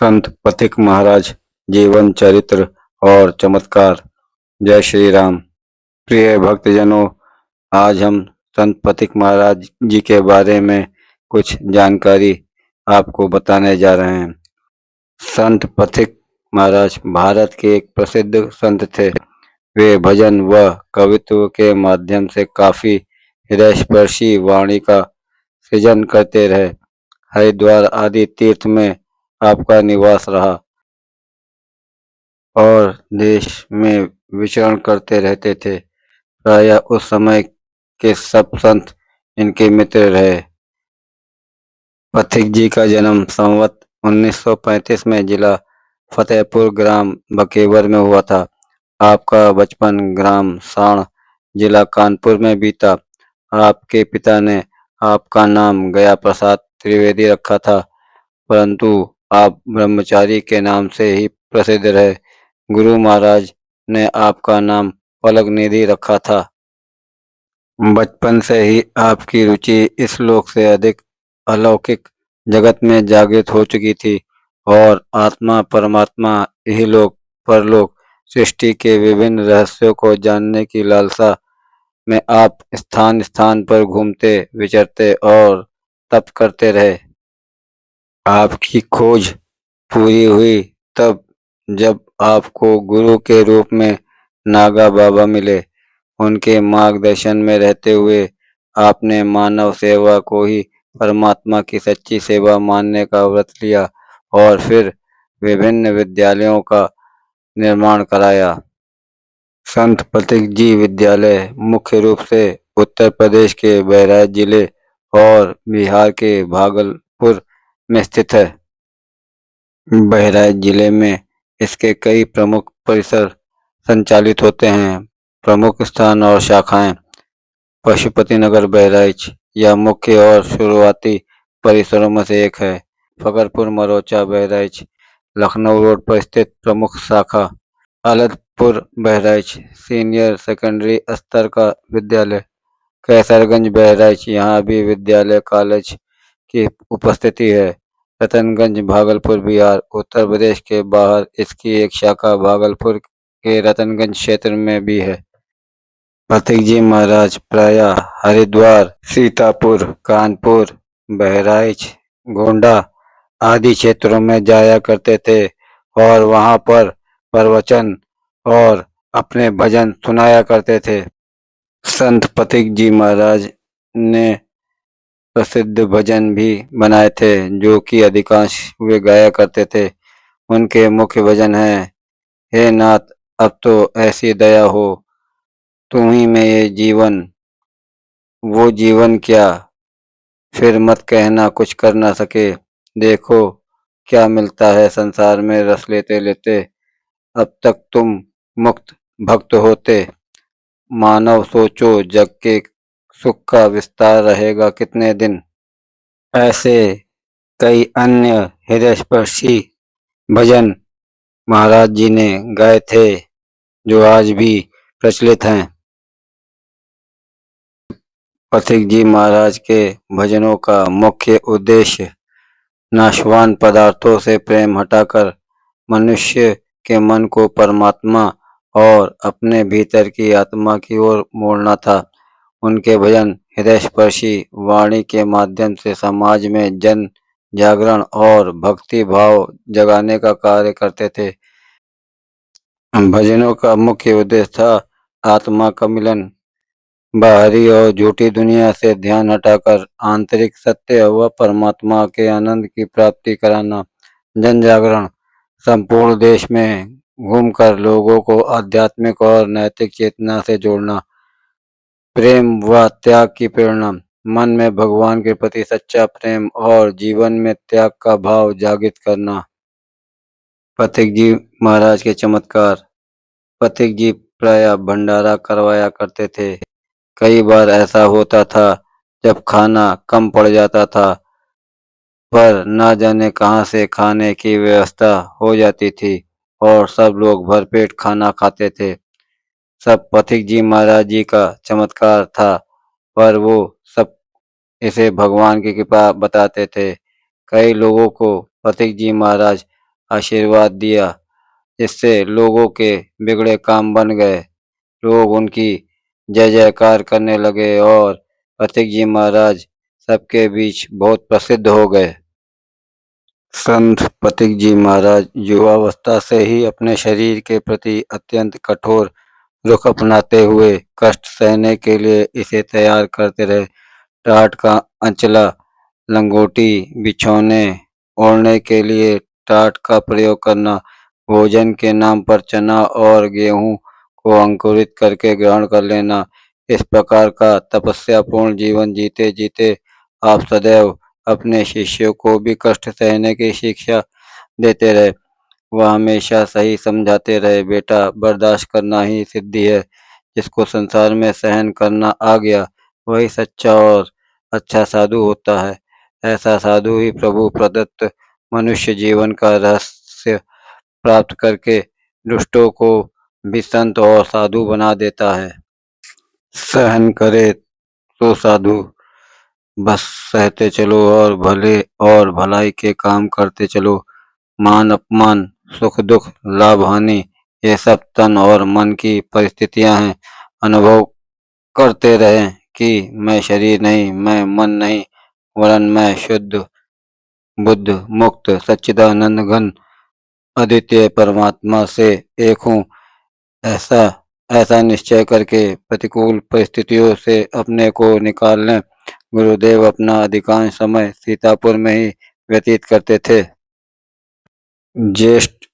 संत पथिक महाराज जीवन चरित्र और चमत्कार। जय श्री राम। प्रिय भक्तजनों, आज हम संत पथिक महाराज जी के बारे में कुछ जानकारी आपको बताने जा रहे हैं। संत पथिक महाराज भारत के एक प्रसिद्ध संत थे। वे भजन व कवित्व के माध्यम से काफी हृदयस्पर्शी वाणी का सृजन करते रहे। हरिद्वार आदि तीर्थ में आपका निवास रहा और देश में विचरण करते रहते थे। प्रायः उस समय के सब संत इनके मित्र रहे। पथिक जी का जन्म संवत 1935 में जिला फतेहपुर ग्राम बकेवर में हुआ था। आपका बचपन ग्राम साण जिला कानपुर में बीता। आपके पिता ने आपका नाम गया प्रसाद त्रिवेदी रखा था, परंतु आप ब्रह्मचारी के नाम से ही प्रसिद्ध रहे। गुरु महाराज ने आपका नाम पलक निधि रखा था। बचपन से ही आपकी रुचि इस लोक से अधिक अलौकिक जगत में जागृत हो चुकी थी और आत्मा परमात्मा इहलोक परलोक सृष्टि के विभिन्न रहस्यों को जानने की लालसा में आप स्थान स्थान पर घूमते विचरते और तप करते रहे। आपकी खोज पूरी हुई तब जब आपको गुरु के रूप में नागा बाबा मिले। उनके मार्गदर्शन में रहते हुए आपने मानव सेवा को ही परमात्मा की सच्ची सेवा मानने का व्रत लिया और फिर विभिन्न विद्यालयों का निर्माण कराया। संत पथिक जी विद्यालय मुख्य रूप से उत्तर प्रदेश के बहराइच जिले और बिहार के भागलपुर में स्थित है। बहराइच जिले में इसके कई प्रमुख परिसर संचालित होते हैं। प्रमुख स्थान और शाखाएं पशुपति नगर बहराइच यह मुख्य और शुरुआती परिसरों में से एक है। फकरपुर मरोचा बहराइच लखनऊ रोड पर स्थित प्रमुख शाखा। अलदपुर बहराइच सीनियर सेकेंडरी स्तर का विद्यालय। कैसरगंज बहराइच यहाँ भी विद्यालय कॉलेज की उपस्थिति है। रतनगंज भागलपुर बिहार उत्तर प्रदेश के बाहर इसकी एक शाखा भागलपुर के रतनगंज क्षेत्र में भी है। पथिक जी महाराज प्रायः हरिद्वार, सीतापुर, कानपुर, बहराइच, गोंडा आदि क्षेत्रों में जाया करते थे और वहां पर प्रवचन और अपने भजन सुनाया करते थे। संत पथिक जी महाराज ने प्रसिद्ध भजन भी बनाए थे जो कि अधिकांश वे गाया करते थे। उनके मुख्य भजन हैं, हे नाथ अब तो ऐसी दया हो, तुम ही में ये जीवन, वो जीवन क्या, फिर मत कहना कुछ कर ना सके, देखो क्या मिलता है संसार में रस लेते लेते, अब तक तुम मुक्त भक्त होते, मानव सोचो जग के सुख का विस्तार रहेगा कितने दिन। ऐसे कई अन्य हृदयस्पर्शी भजन महाराज जी ने गाए थे जो आज भी प्रचलित हैं। पथिक जी महाराज के भजनों का मुख्य उद्देश्य नाशवान पदार्थों से प्रेम हटाकर मनुष्य के मन को परमात्मा और अपने भीतर की आत्मा की ओर मोड़ना था। उनके भजन हृदयस्पर्शी वाणी के माध्यम से समाज में जन जागरण और भक्ति भाव जगाने का कार्य करते थे। भजनों का मुख्य उद्देश्य था आत्मा का मिलन, बाहरी और झूठी दुनिया से ध्यान हटाकर आंतरिक सत्य व परमात्मा के आनंद की प्राप्ति कराना। जन जागरण संपूर्ण देश में घूमकर लोगों को आध्यात्मिक और नैतिक चेतना से जोड़ना। प्रेम व त्याग की प्रेरणा, मन में भगवान के प्रति सच्चा प्रेम और जीवन में त्याग का भाव जागृत करना। पथिक जी महाराज के चमत्कार। पथिक जी प्रायः भंडारा करवाया करते थे। कई बार ऐसा होता था जब खाना कम पड़ जाता था, पर न जाने कहां से खाने की व्यवस्था हो जाती थी और सब लोग भरपेट खाना खाते थे। सब पथिक जी महाराज जी का चमत्कार था, पर वो सब इसे भगवान की कृपा बताते थे। कई लोगों को पथिक जी महाराज आशीर्वाद दिया, जिससे लोगों के बिगड़े काम बन गए। लोग उनकी जय जयकार करने लगे और पथिक जी महाराज सबके बीच बहुत प्रसिद्ध हो गए। संत पथिक जी महाराज युवावस्था से ही अपने शरीर के प्रति अत्यंत कठोर रुख अपनाते हुए कष्ट सहने के लिए इसे तैयार करते रहे। टाट का अंचला, लंगोटी, बिछौने ओढ़ने के लिए टाट का प्रयोग करना, भोजन के नाम पर चना और गेहूं को अंकुरित करके ग्रहण कर लेना, इस प्रकार का तपस्यापूर्ण जीवन जीते जीते आप सदैव अपने शिष्यों को भी कष्ट सहने की शिक्षा देते रहे। वह हमेशा सही समझाते रहे, बेटा बर्दाश्त करना ही सिद्धि है। जिसको संसार में सहन करना आ गया वही सच्चा और अच्छा साधु होता है। ऐसा साधु ही प्रभु प्रदत्त मनुष्य जीवन का रहस्य प्राप्त करके दुष्टों को भी संत और साधु बना देता है। सहन करे तो साधु, बस सहते चलो और भले और भलाई के काम करते चलो। मान अपमान, सुख दुख, लाभ हानि, ये सब तन और मन की परिस्थितियां हैं। अनुभव करते रहें कि मैं शरीर नहीं, मैं मन नहीं, वरन मैं शुद्ध बुद्ध मुक्त सच्चिदानंद घन अद्वितीय परमात्मा से एक हूँ। ऐसा ऐसा निश्चय करके प्रतिकूल परिस्थितियों से अपने को निकाल लें। गुरुदेव अपना अधिकांश समय सीतापुर में ही व्यतीत करते थे। ज्येष्ठ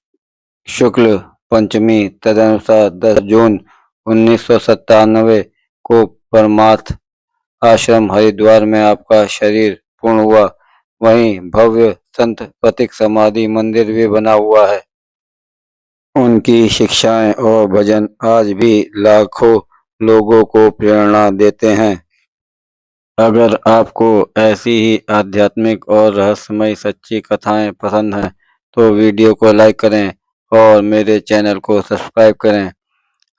शुक्ल पंचमी तदनुसार 10 जून 1997 को परमार्थ आश्रम हरिद्वार में आपका शरीर पूर्ण हुआ। वहीं भव्य संत पथिक समाधि मंदिर भी बना हुआ है। उनकी शिक्षाएं और भजन आज भी लाखों लोगों को प्रेरणा देते हैं। अगर आपको ऐसी ही आध्यात्मिक और रहस्यमय सच्ची कथाएं पसंद हैं तो वीडियो को लाइक करें और मेरे चैनल को सब्सक्राइब करें।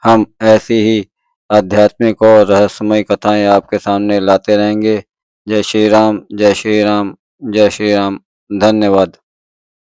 हम ऐसी ही आध्यात्मिक और रहस्यमय कथाएं आपके सामने लाते रहेंगे। जय श्री राम, जय श्री राम, जय श्री राम। धन्यवाद।